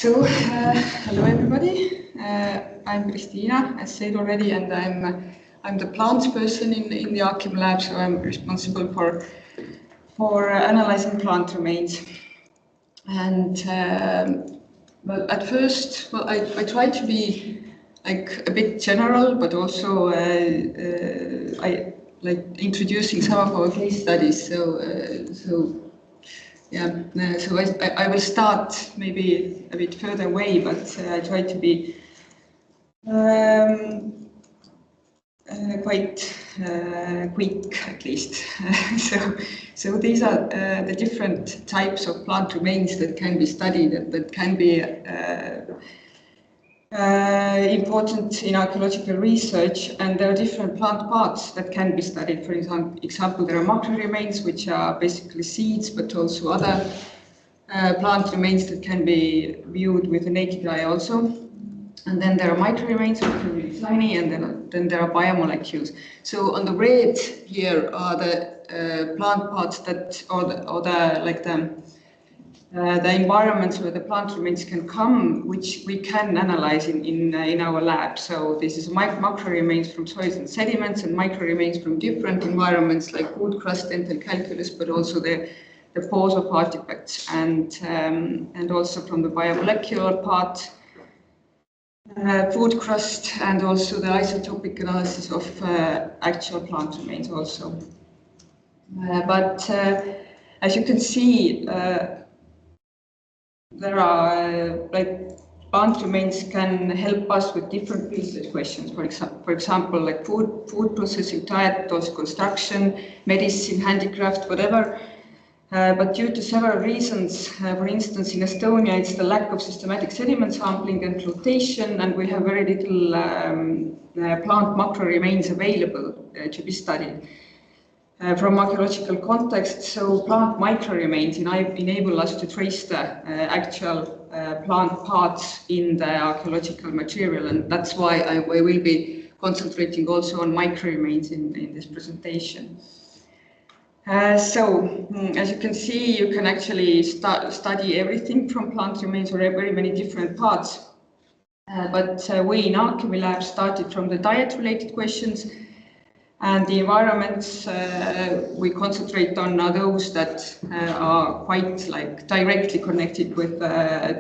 Hello everybody. I'm Kristina, as said already, and I'm the plants person in the Archim lab. So I'm responsible for analyzing plant remains. And well, at first, I try to be like a bit general, but also I like introducing some of our case studies. Yeah, so I will start maybe a bit further away, but I try to be quite quick at least. So these are the different types of plant remains that can be studied and that can be important in archaeological research, and there are different plant parts that can be studied. For example, there are macro remains, which are basically seeds, but also other plant remains that can be viewed with the naked eye also. And then there are micro remains, which are really tiny, and then there are biomolecules. So on the red here are the plant parts that, the environments where the plant remains can come, which we can analyze in our lab. So this is macro remains from soils and sediments, and micro remains from different environments like wood crust, dental calculus, but also the pores of artifacts, and also from the biomolecular part, food crust, and also the isotopic analysis of actual plant remains also. But as you can see, there are plant remains can help us with different research questions. For example, like food processing, diet, also construction, medicine, handicraft, whatever. But due to several reasons, for instance, in Estonia, it's the lack of systematic sediment sampling and flotation, and we have very little plant macro remains available to be studied. From archaeological context, so plant micro remains enable us to trace the actual plant parts in the archaeological material, and that's why I will be concentrating also on micro remains in this presentation. So, as you can see, you can actually study everything from plant remains or very many different parts. But we in Archim lab started from the diet-related questions, and the environments we concentrate on are those that are quite directly connected with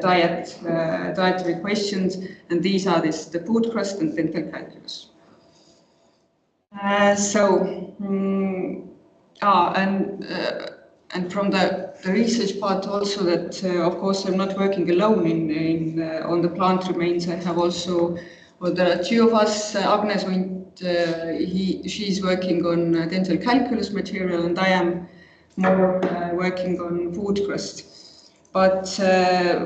dietary questions, and these are the food crust and dental calculus. And from the research part also, that of course I'm not working alone on the plant remains. I have also, well, there are two of us. Agnes she's working on dental calculus material, and I am more working on food crust. But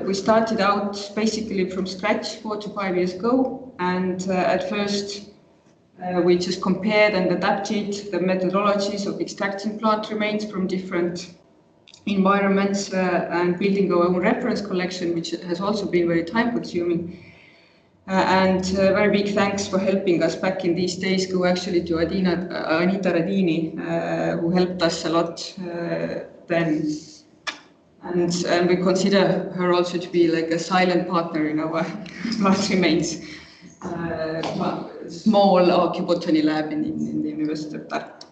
we started out basically from scratch 4 to 5 years ago, and at first we just compared and adapted the methodologies of extracting plant remains from different environments and building our own reference collection, which has also been very time consuming. And very big thanks for helping us back in these days go actually to Anita Radini, who helped us a lot then. And we consider her also to be like a silent partner in our plant remains small archaeobotany lab in the University of Tartu.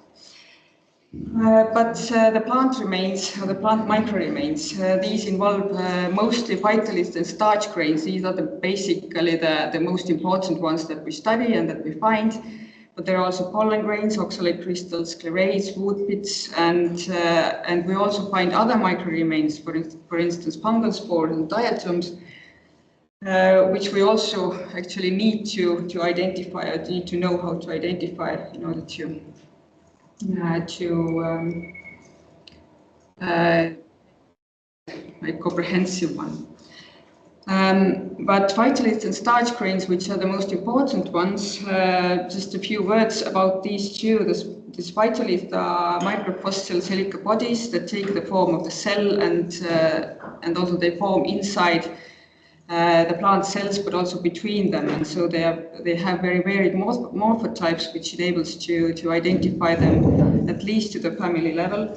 But the plant remains, or the plant micro remains, these involve mostly phytoliths and starch grains. These are basically the most important ones that we study and that we find. But there are also pollen grains, oxalate crystals, clarates, wood pits, and we also find other micro remains, for instance, fungal spores and diatoms, which we also actually need to identify, or need to know how to identify in order to a comprehensive one. But phytoliths and starch grains, which are the most important ones, just a few words about these two. These phytoliths are microfossil silica bodies that take the form of the cell, and also they form inside the plant cells, but also between them, and so they have very varied morphotypes, which enables to identify them at least to the family level.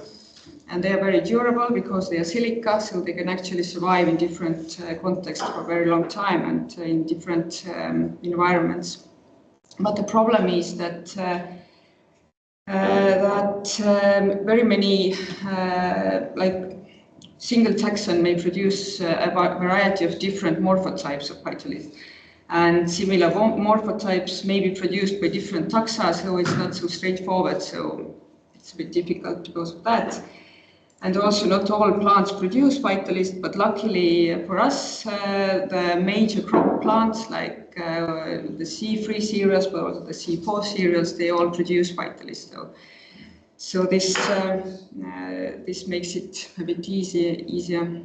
and they are very durable because they are silica, so they can actually survive in different contexts for a very long time and in different environments. But the problem is that very many like single taxon may produce a variety of different morphotypes of phytoliths. And similar morphotypes may be produced by different taxa, so it's not so straightforward. So it's a bit difficult because of that. And also not all plants produce phytoliths, but luckily for us, the major crop plants like the C3 cereals, but also the C4 cereals, they all produce phytoliths. So this makes it a bit easier.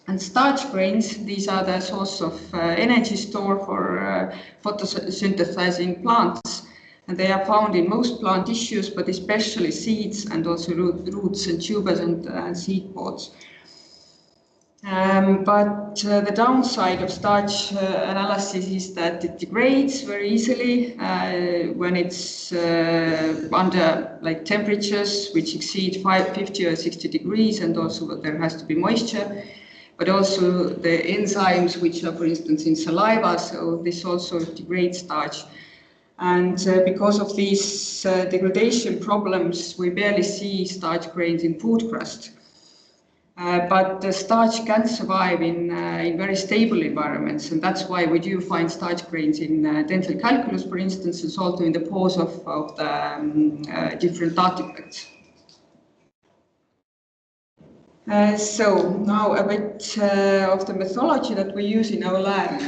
And starch grains, these are the source of energy store for photosynthesizing plants. And they are found in most plant tissues, but especially seeds and also roots and tubers and seed pods. But the downside of starch analysis is that it degrades very easily when it's under like temperatures which exceed 50 or 60 degrees, and also there has to be moisture, but also the enzymes which are, for instance, in saliva, so this also degrades starch. And because of these degradation problems, we barely see starch grains in food crust. But the starch can survive in very stable environments, and that's why we do find starch grains in dental calculus, for instance, and also in the pores of the different artifacts. So now a bit of the methodology that we use in our lab.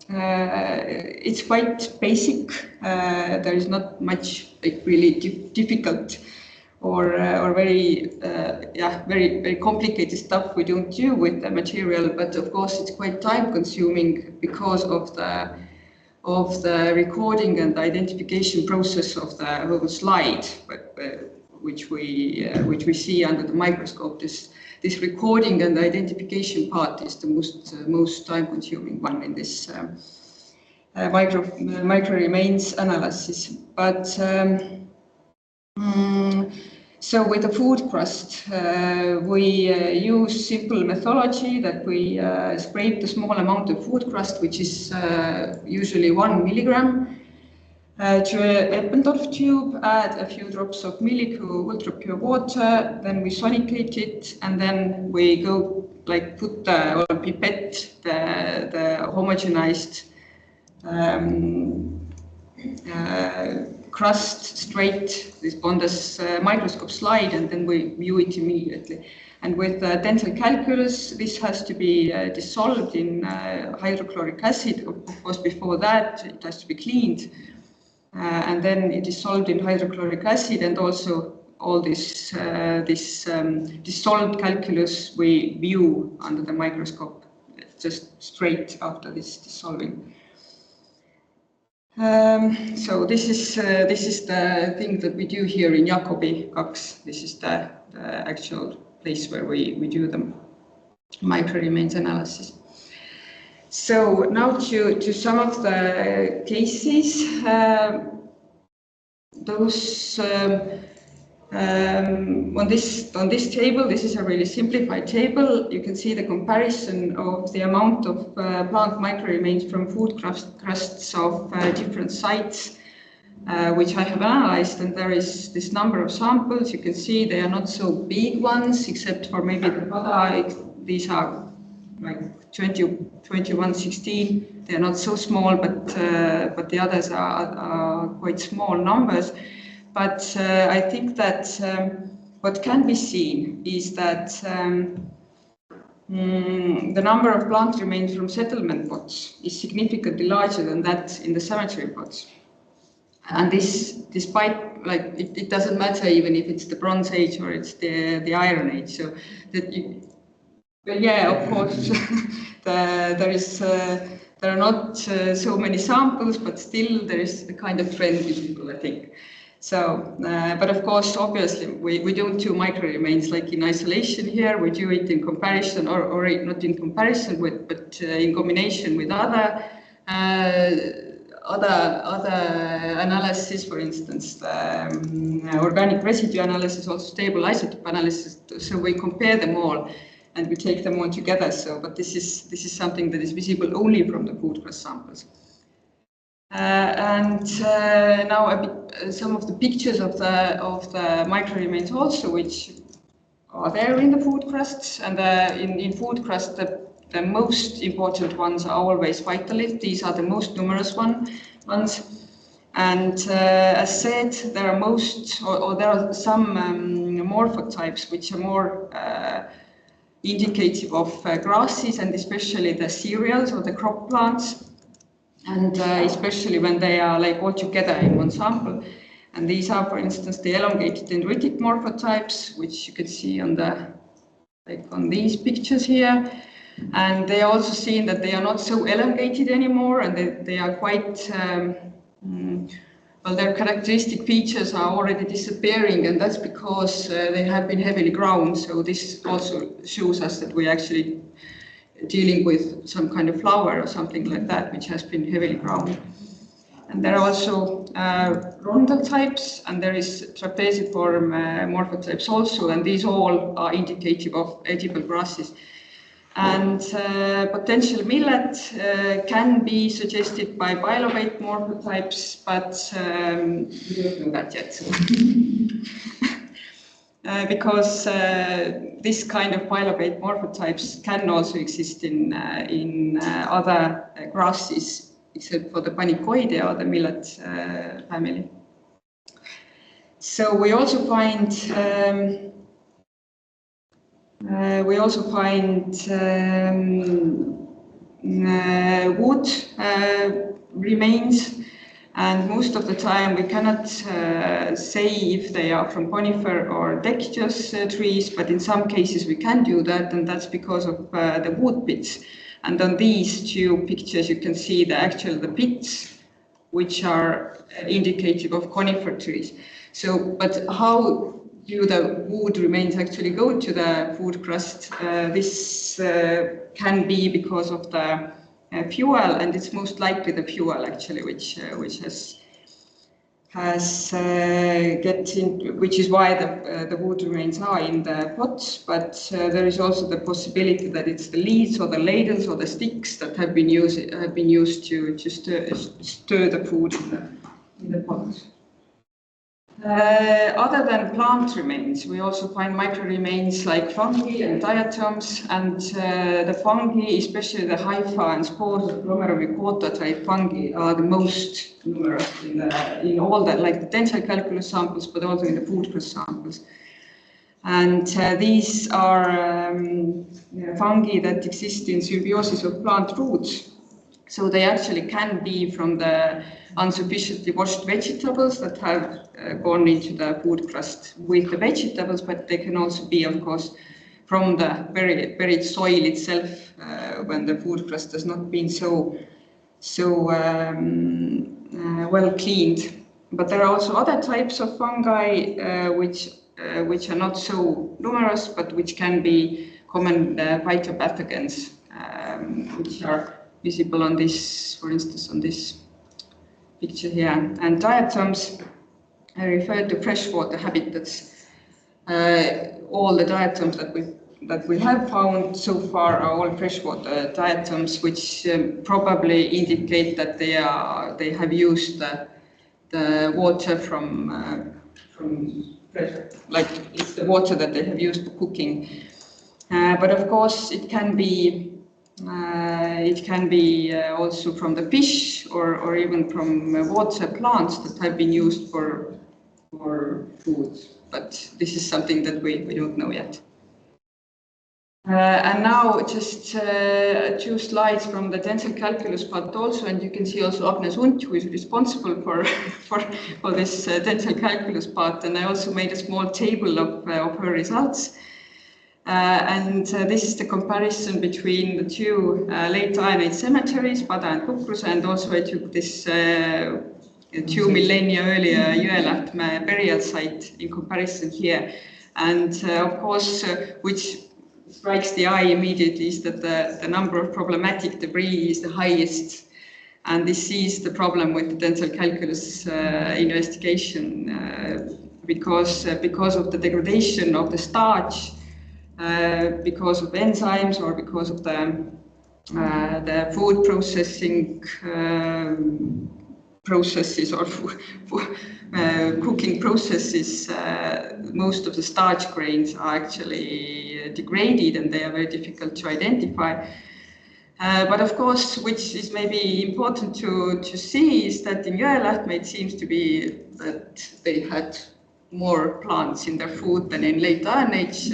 It's quite basic. There is not much like really difficult or very very complicated stuff we don't do with the material. But of course, it's quite time consuming because of the recording and the identification process of the whole slide, which we see under the microscope. This recording and identification part is the most time-consuming one in this micro remains analysis. But so with the food crust, we use simple methodology that we scrape the small amount of food crust, which is usually 1 milligram, to an Eppendorf tube, add a few drops of Millikuu ultra pure water, then we sonicate it, and then we go like put the or pipette the homogenized crust straight on this microscope slide, and then we view it immediately. And with dental calculus, this has to be dissolved in hydrochloric acid. Of course, before that, it has to be cleaned. And then it is dissolved in hydrochloric acid, and also all this dissolved calculus we view under the microscope just straight after this dissolving. So this is the thing that we do here in Jakobi 2. This is the actual place where we do the micro remains analysis. So now to some of the cases. Those on this table, this is a really simplified table. You can see the comparison of the amount of plant micro remains from food crusts of different sites, which I have analyzed, and there is this number of samples. You can see they are not so big ones, except for maybe the Pada. These are like 2116. They are not so small, but the others are quite small numbers. But I think that what can be seen is that the number of plant remains from settlement pots is significantly larger than that in the cemetery pots. And this, despite, like, it doesn't matter even if it's the Bronze Age or it's the Iron Age. So that well, yeah, of course, there are not so many samples, but still there is a kind of trend visible, I think. So, but of course, obviously, we don't do micro remains like in isolation here. We do it in comparison, or not in comparison with, but in combination with other analysis, for instance, the organic residue analysis, also stable isotope analysis. So we compare them all and we take them all together. So, but this is something that is visible only from the food crust samples. Now a bit, some of the pictures of the micro-remains also, which are there in the food crusts. And in food crust, the most important ones are always phytolith. These are the most numerous ones. And as said, there are there are some morphotypes which are more indicative of grasses and especially the cereals or the crop plants. And especially when they are like all together in one sample. And these are, for instance, the elongated dendritic morphotypes, which you can see on on these pictures here. And they are also seen that they are not so elongated anymore, and they are quite, well, their characteristic features are already disappearing, and that's because they have been heavily ground. So this also shows us that we're actually dealing with some kind of flower or something like that, which has been heavily ground. And there are also rondel types, and there is trapeziform morphotypes also, and these all are indicative of edible grasses. And potential millet can be suggested by bilobate morphotypes, but we don't know that yet. Because this kind of bilobate morphotypes can also exist in other grasses, except for the Panicoidea or the millet family. So we also find wood remains. And most of the time we cannot say if they are from conifer or deciduous trees, but in some cases we can do that, and that's because of the wood pits. And on these two pictures you can see the pits, which are indicative of conifer trees. So, but how do the wood remains actually go to the food crust? This can be because of the fuel, and it's most likely the fuel actually, which which is why the wood remains are in the pots. But there is also the possibility that it's the leaves or the ladles or the sticks that have been used to stir the food in the pot. Other than plant remains, we also find micro-remains like fungi and diatoms, and the fungi, especially the hypha and spores of Glomeromycota type fungi, are the most numerous in all the, like the tensile calculus samples, but also in the food crust samples. And these are fungi that exist in symbiosis of plant roots. So they actually can be from the insufficiently washed vegetables that have gone into the food crust with the vegetables, but they can also be, of course, from the buried soil itself when the food crust has not been so well cleaned. But there are also other types of fungi which are not so numerous, but which can be common phytopathogens, which are visible on this, for instance, on this picture here. And diatoms refer to freshwater habitats. All the diatoms that we have found so far are all freshwater diatoms, which probably indicate that they have used the water from like it's the water that they have used for cooking. But of course, it can be also from the fish or even from water plants that have been used for food. But this is something that we don't know yet. And now just 2 slides from the tensile calculus part also, and you can see also Agnes Unt, who is responsible for this tensile calculus part. And I also made a small table of her results. This is the comparison between the 2 late Ironite cemeteries, Pada and Kukruse, and also I took this 2 millennia earlier Jõelähtme burial site in comparison here. And of course, which strikes the eye immediately is that the number of problematic debris is the highest. And this is the problem with the tensile calculus investigation because of the degradation of the starch, because of enzymes, or because of the food processing processes or cooking processes. Most of the starch grains are actually degraded, and they are very difficult to identify. But of course, which is maybe important to see, is that in Jõelähtme it seems to be that they had more plants in their food than in late Iron Age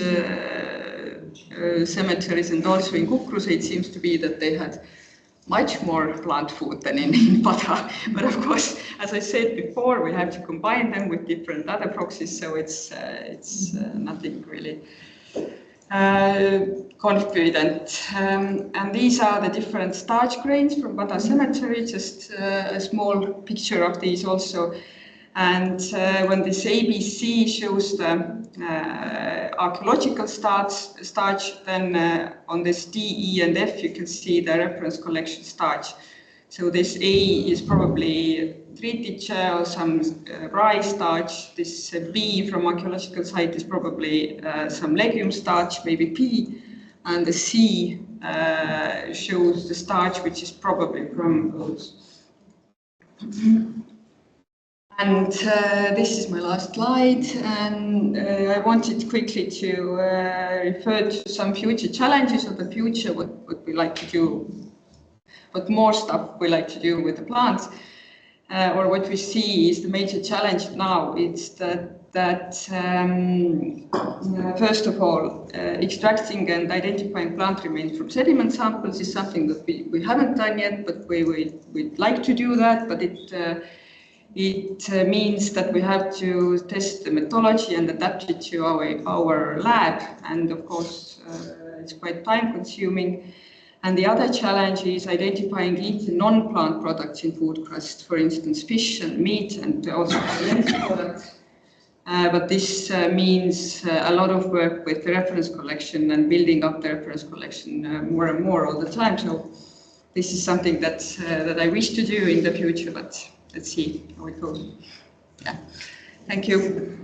cemeteries, and also in Kukruse it seems to be that they had much more plant food than in Pada. But of course, as I said before, we have to combine them with different other proxies, so it's nothing really confident. And these are the different starch grains from Pada cemetery, just a small picture of these also. And when this ABC shows the archaeological starch, then on this D, E, and F you can see the reference collection starch. So this A is probably tritice or some rye starch. This B from archaeological site is probably some legume starch, maybe P. And the C shows the starch, which is probably from oats. And this is my last slide, and I wanted quickly to refer to some future challenges of the future, what we like to do, what more stuff we like to do with the plants, or what we see is the major challenge now. It's that first of all, extracting and identifying plant remains from sediment samples is something that we haven't done yet, but we'd like to do that, but it means that we have to test the methodology and adapt it to our lab, and of course it's quite time consuming. And the other challenge is identifying eaten non-plant products in food crust, for instance fish and meat, and also products. But this means a lot of work with the reference collection and building up the reference collection more and more all the time. So this is something that I wish to do in the future, but let's see how it goes. Yeah. Thank you.